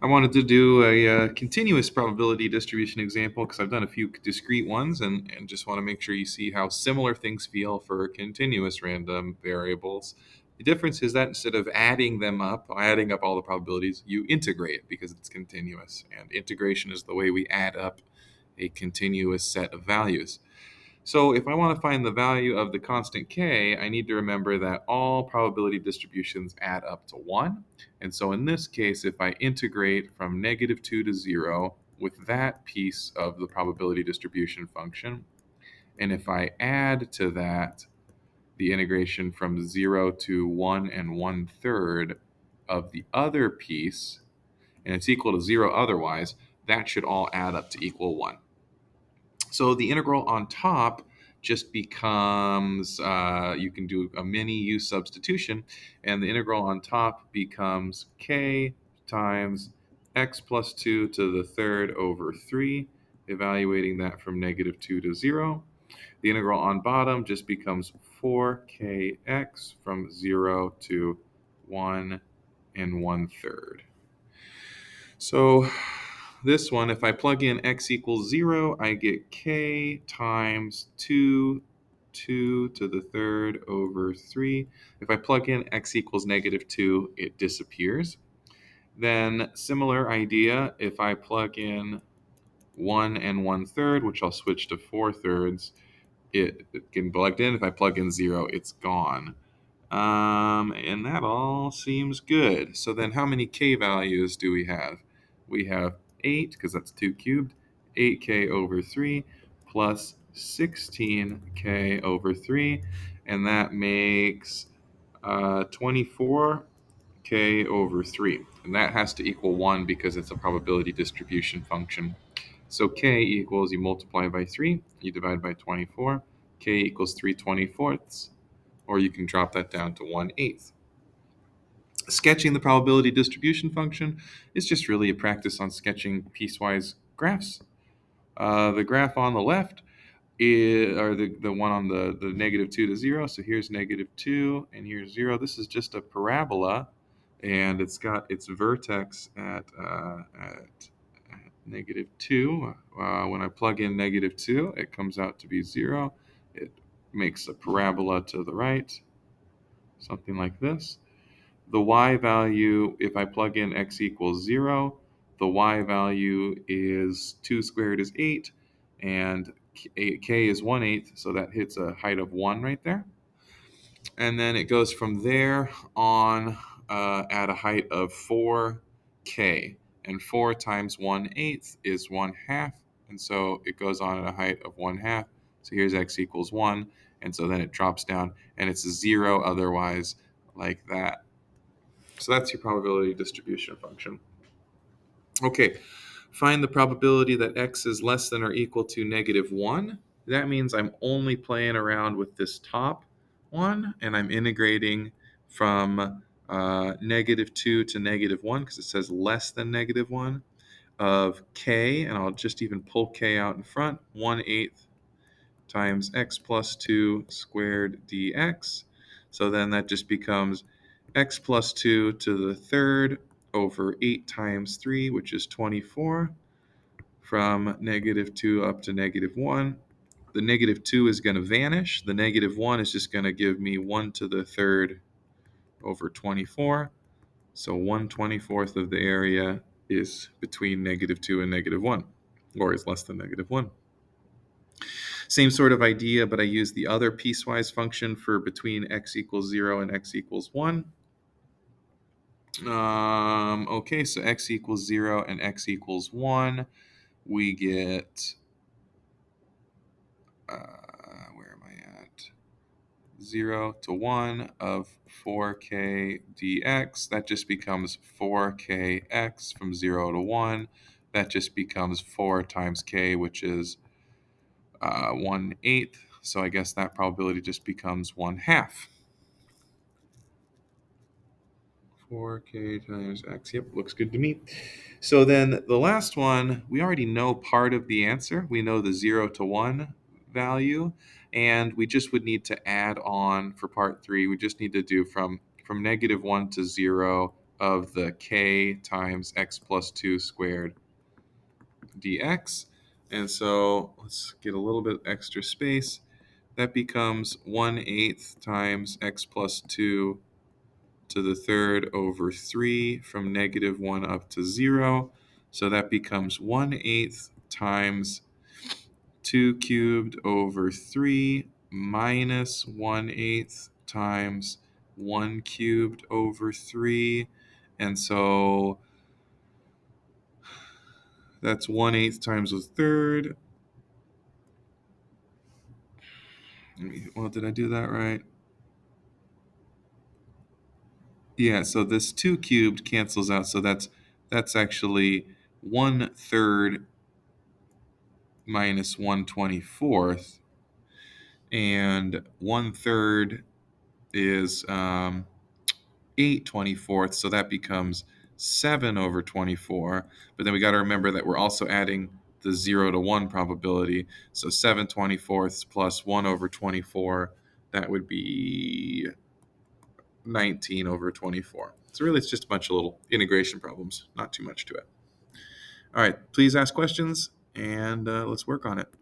I wanted to do a continuous probability distribution example because I've done a few discrete ones and just want to make sure you see how similar things feel for continuous random variables. The difference is that instead of adding up all the probabilities, you integrate it because it's continuous. And integration is the way we add up a continuous set of values. So if I want to find the value of the constant k, I need to remember that all probability distributions add up to 1. And so in this case, if I integrate from -2 to 0 with that piece of the probability distribution function, and if I add to that the integration from 0 to 1 and 1/3 of the other piece, and it's equal to 0 otherwise, that should all add up to equal 1. So the integral on top just becomes, you can do a mini u substitution, and the integral on top becomes k times x plus 2 to the third over 3, evaluating that from -2 to 0. The integral on bottom just becomes 4kx from 0 to 1 and 1/3. So this one, if I plug in x equals 0, I get k times 2 to the third over 3. If I plug in x equals -2, it disappears. Then similar idea, if I plug in 1 and 1/3, which I'll switch to 4/3, it can be plugged in. If I plug in 0, it's gone. And that all seems good. So then how many k values do we have? We have 8, because that's 2 cubed, 8k over 3 plus 16k over 3, and that makes 24k over 3. And that has to equal 1 because it's a probability distribution function. So k equals, you multiply by 3, you divide by 24, k equals 3/24, or you can drop that down to 1/8. Sketching the probability distribution function is just really a practice on sketching piecewise graphs. The graph on the left or the one on the -2 to 0. So here's -2 and here's 0. This is just a parabola, and it's got its vertex at -2. When I plug in -2, it comes out to be 0. It makes a parabola to the right, something like this. The y value, if I plug in x equals 0, the y value is 2 squared is 8, and k is 1/8, so that hits a height of 1 right there. And then it goes from there on at a height of 4k, and 4 times 1/8 is 1/2, and so it goes on at a height of 1/2. So here's x equals 1, and so then it drops down, and it's 0 otherwise, like that. So that's your probability distribution function. Okay, find the probability that x is less than or equal to -1. That means I'm only playing around with this top one, and I'm integrating from -2 to -1 because it says less than -1 of k, and I'll just even pull k out in front, 1/8 times x plus 2 squared dx. So then that just becomes x plus 2 to the third over 8 times 3, which is 24, from -2 up to -1. The -2 is going to vanish. The -1 is just going to give me 1 to the third over 24. So 1/24 of the area is between -2 and -1, or is less than -1. Same sort of idea, but I use the other piecewise function for between x equals 0 and x equals 1. Okay, so x equals 0 and x equals 1. We get, where am I at? 0 to 1 of 4k dx. That just becomes 4kx from 0 to 1. That just becomes 4 times k, which is 1/8. So I guess that probability just becomes 1/2. 4k times x. Yep, looks good to me. So then the last one, we already know part of the answer. We know the 0 to 1 value, and we just would need to add on for part 3. We just need to do from -1 to 0 of the k times x plus 2 squared dx. And so let's get a little bit extra space. That becomes 1/8 times x plus 2 to the third over 3 from -1 up to 0. So that becomes 1/8 times 2 cubed over 3 minus 1/8 times 1 cubed over 3. And so that's 1/8 times a third. Well, did I do that right? Yeah, so this 2 cubed cancels out. So that's actually 1/3 minus 1/24th. And 1/3 is 8/24, so that becomes 7 over 24. But then we got to remember that we're also adding the 0 to 1 probability. So 7/24 plus 1 over 24, that would be 19 over 24. So really it's just a bunch of little integration problems, not too much to it. All right, please ask questions and let's work on it.